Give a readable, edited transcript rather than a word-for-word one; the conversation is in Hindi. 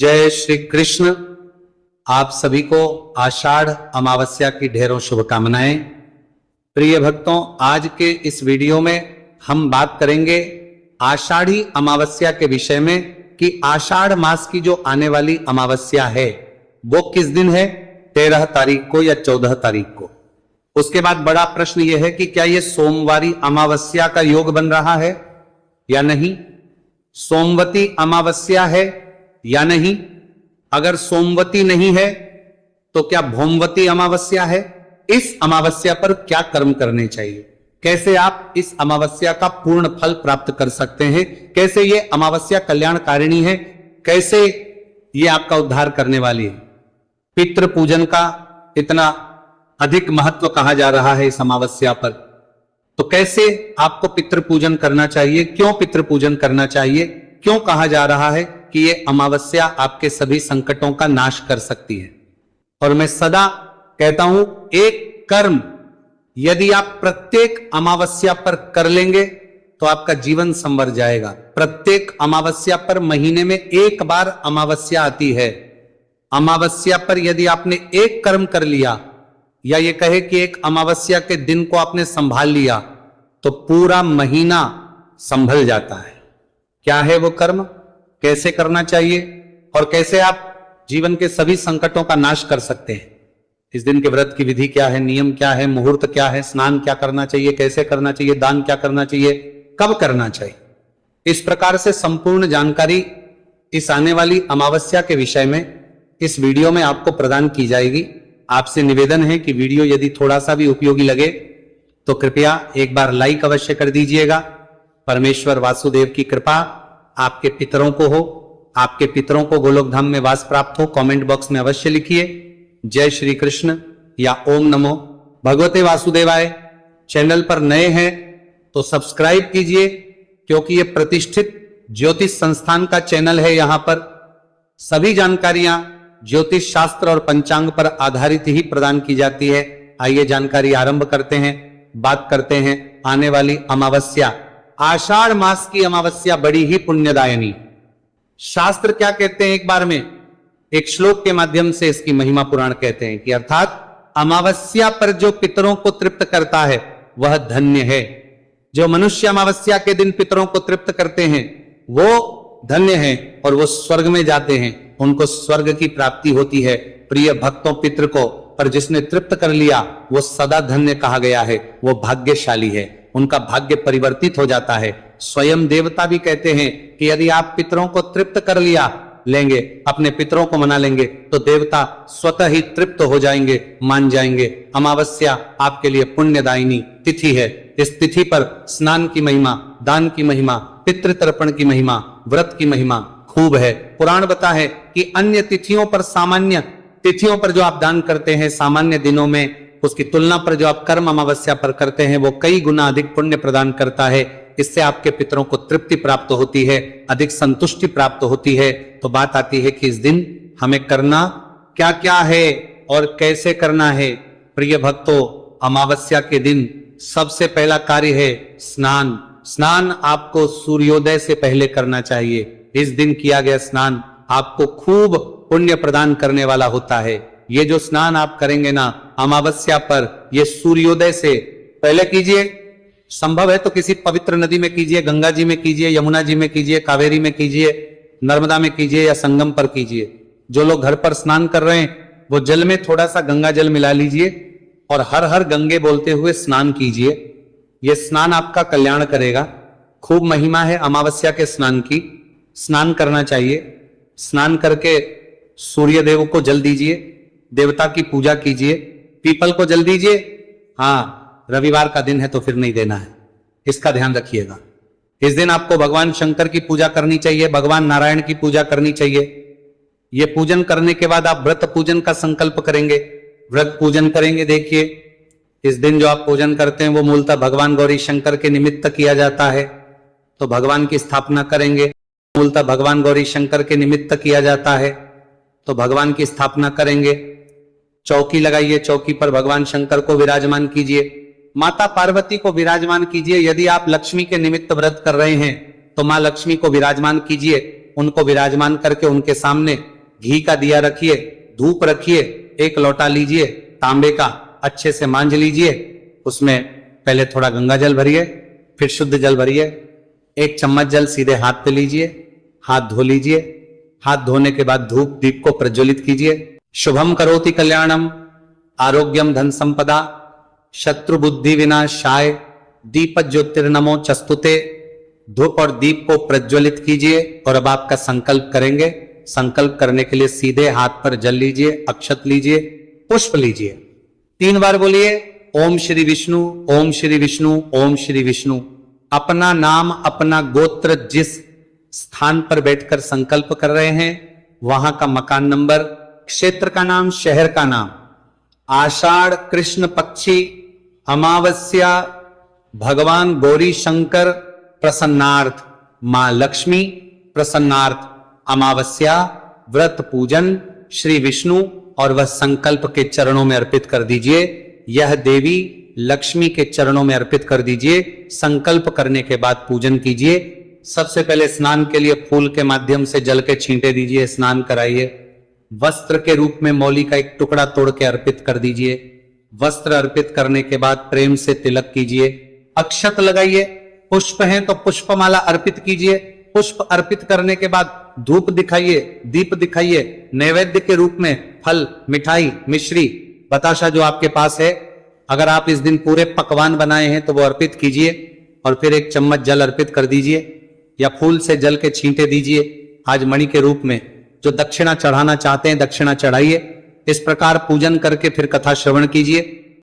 जय श्री कृष्ण। आप सभी को आषाढ़ अमावस्या की ढेरों शुभकामनाएं। प्रिय भक्तों, आज के इस वीडियो में हम बात करेंगे आषाढ़ी अमावस्या के विषय में कि आषाढ़ मास की जो आने वाली अमावस्या है वो किस दिन है, 13 तारीख को या 14 तारीख को। उसके बाद बड़ा प्रश्न यह है कि क्या यह सोमवारी अमावस्या का योग बन रहा है या नहीं, सोमवती अमावस्या है या नहीं, अगर सोमवती नहीं है तो क्या भौमवती अमावस्या है, इस अमावस्या पर क्या कर्म करने चाहिए, कैसे आप इस अमावस्या का पूर्ण फल प्राप्त कर सकते हैं, कैसे ये अमावस्या कल्याणकारिणी है, कैसे ये आपका उद्धार करने वाली है। पितृ पूजन का इतना अधिक महत्व कहा जा रहा है इस अमावस्या पर, तो कैसे आपको पितृ पूजन करना चाहिए, क्यों पितृ पूजन करना चाहिए, क्यों कहा जा रहा है कि ये अमावस्या आपके सभी संकटों का नाश कर सकती है। और मैं सदा कहता हूं, एक कर्म यदि आप प्रत्येक अमावस्या पर कर लेंगे तो आपका जीवन संवर जाएगा। प्रत्येक अमावस्या पर महीने में एक बार अमावस्या आती है। अमावस्या पर यदि आपने एक कर्म कर लिया या ये कहे कि एक अमावस्या के दिन को आपने संभाल लिया तो पूरा महीना संभल जाता है। क्या है वो कर्म, कैसे करना चाहिए और कैसे आप जीवन के सभी संकटों का नाश कर सकते हैं। इस दिन के व्रत की विधि क्या है, नियम क्या है, मुहूर्त क्या है, स्नान क्या करना चाहिए, कैसे करना चाहिए, दान क्या करना चाहिए, कब करना चाहिए, इस प्रकार से संपूर्ण जानकारी इस आने वाली अमावस्या के विषय में इस वीडियो में आपको प्रदान की जाएगी। आपसे निवेदन है कि वीडियो यदि थोड़ा सा भी उपयोगी लगे तो कृपया एक बार लाइक अवश्य कर दीजिएगा। परमेश्वर वासुदेव की कृपा आपके पितरों को हो, आपके पितरों को गोलोक धाम में वास प्राप्त हो। कमेंट बॉक्स में अवश्य लिखिए जय श्री कृष्ण या ओम नमो भगवते वासुदेवाय। चैनल पर नए हैं तो सब्सक्राइब कीजिए, क्योंकि यह प्रतिष्ठित ज्योतिष संस्थान का चैनल है। यहां पर सभी जानकारियां ज्योतिष शास्त्र और पंचांग पर आधारित ही प्रदान की जाती है। आइए जानकारी आरंभ करते हैं। बात करते हैं आने वाली अमावस्या। आषाढ़ मास की अमावस्या बड़ी ही पुण्यदायिनी। शास्त्र क्या कहते हैं, एक बार में एक श्लोक के माध्यम से इसकी महिमा पुराण कहते हैं कि अर्थात अमावस्या पर जो पितरों को तृप्त करता है वह धन्य है। जो मनुष्य अमावस्या के दिन पितरों को तृप्त करते हैं वो धन्य है और वो स्वर्ग में जाते हैं, उनको स्वर्ग की प्राप्ति होती है। प्रिय भक्तों, पितृ को पर जिसने तृप्त कर लिया वो सदा धन्य कहा गया है, वो भाग्यशाली है, उनका भाग्य परिवर्तित हो जाता है। स्वयं देवता भी कहते हैं कि यदि आप पितरों को तृप्त कर लिया लेंगे, अपने पितरों को मना लेंगे तो देवता स्वतः ही तृप्त हो जाएंगे, मान जाएंगे। अमावस्या आपके लिए पुण्यदायिनी तिथि है। इस तिथि पर स्नान की महिमा, दान की महिमा, पितृतर्पण की महिमा, व्रत की महिमा खूब है। पुराण बता है कि अन्य तिथियों पर, सामान्य तिथियों पर जो आप दान करते हैं, सामान्य दिनों में उसकी तुलना पर जो आप कर्म अमावस्या पर करते हैं वो कई गुना अधिक पुण्य प्रदान करता है। इससे आपके पितरों को तृप्ति प्राप्त होती है, अधिक संतुष्टि प्राप्त होती है। तो बात आती है कि इस दिन हमें करना क्या क्या है और कैसे करना है। प्रिय भक्तों, अमावस्या के दिन सबसे पहला कार्य है स्नान। स्नान आपको सूर्योदय से पहले करना चाहिए। इस दिन किया गया स्नान आपको खूब पुण्य प्रदान करने वाला होता है। ये जो स्नान आप करेंगे ना अमावस्या पर, ये सूर्योदय से पहले कीजिए। संभव है तो किसी पवित्र नदी में कीजिए, गंगा जी में कीजिए, यमुना जी में कीजिए, कावेरी में कीजिए, नर्मदा में कीजिए या संगम पर कीजिए। जो लोग घर पर स्नान कर रहे हैं वो जल में थोड़ा सा गंगा जल मिला लीजिए और हर हर गंगे बोलते हुए स्नान कीजिए। यह स्नान आपका कल्याण करेगा। खूब महिमा है अमावस्या के स्नान की, स्नान करना चाहिए। स्नान करके सूर्य देव को जल दीजिए, देवता की पूजा कीजिए, पीपल को जल दीजिए। हाँ, रविवार का दिन है तो फिर नहीं देना है, इसका ध्यान रखिएगा। इस दिन आपको भगवान शंकर की पूजा करनी चाहिए, भगवान नारायण की पूजा करनी चाहिए। यह पूजन करने के बाद आप व्रत पूजन का संकल्प करेंगे, व्रत पूजन करेंगे। देखिए, इस दिन जो आप पूजन करते हैं वो मूलतः भगवान गौरी शंकर के निमित्त किया जाता है, तो भगवान की स्थापना करेंगे। मूलतः भगवान गौरी शंकर के निमित्त किया जाता है तो भगवान की स्थापना करेंगे। चौकी लगाइए, चौकी पर भगवान शंकर को विराजमान कीजिए, माता पार्वती को विराजमान कीजिए। यदि आप लक्ष्मी के निमित्त व्रत कर रहे हैं तो मां लक्ष्मी को विराजमान कीजिए, उनको विराजमान करके उनके सामने घी का दिया रखिए, धूप रखिए, एक लोटा लीजिए तांबे का, अच्छे से मांझ लीजिए, उसमें पहले थोड़ा गंगा जल भरिए, फिर शुद्ध जल भरिए, 1 चम्मच जल सीधे हाथ पे लीजिए, हाथ धो लीजिए। हाथ धोने के बाद धूप दीप को प्रज्वलित कीजिए। शुभम करोति कल्याणम, आरोग्यम धन संपदा, शत्रु बुद्धि विनाशाय, दीप ज्योतिर्नमो चस्तुते। धूप और दीप को प्रज्वलित कीजिए और अब आपका संकल्प करेंगे। संकल्प करने के लिए सीधे हाथ पर जल लीजिए, अक्षत लीजिए, पुष्प लीजिए, 3 बार बोलिए ओम श्री विष्णु, ओम श्री विष्णु, ओम श्री विष्णु। अपना नाम, अपना गोत्र जिस स्थान पर बैठकर संकल्प कर रहे हैं वहां का मकान नंबर, क्षेत्र का नाम, शहर का नाम, आषाढ़ कृष्ण पक्षी अमावस्या, भगवान गौरी शंकर प्रसन्नार्थ, मां लक्ष्मी प्रसन्नार्थ, अमावस्या, व्रत पूजन श्री विष्णु और वह संकल्प के चरणों में अर्पित कर दीजिए। यह देवी लक्ष्मी के चरणों में अर्पित कर दीजिए। संकल्प करने के बाद पूजन कीजिए। सबसे पहले स्नान के लिए फूल के माध्यम से जल के छींटे दीजिए, स्नान कराइए। वस्त्र के रूप में मौली का एक टुकड़ा तोड़ के अर्पित कर दीजिए। वस्त्र अर्पित करने के बाद प्रेम से तिलक कीजिए, अक्षत लगाइए। पुष्प हैं तो पुष्पमाला अर्पित कीजिए। पुष्प अर्पित करने के बाद धूप दिखाइए, दीप दिखाइए। नैवेद्य के रूप में फल, मिठाई, मिश्री, बताशा जो आपके पास है, अगर आप इस दिन पूरे पकवान बनाए हैं तो वो अर्पित कीजिए और फिर 1 चम्मच जल अर्पित कर दीजिए या फूल से जल के छींटे दीजिए आज मणि के रूप में। जो दक्षिणा चढ़ाना चाहते हैं दक्षिणा चढ़ाइए। इस प्रकार पूजन करके फिर कथा श्रवण कीजिए।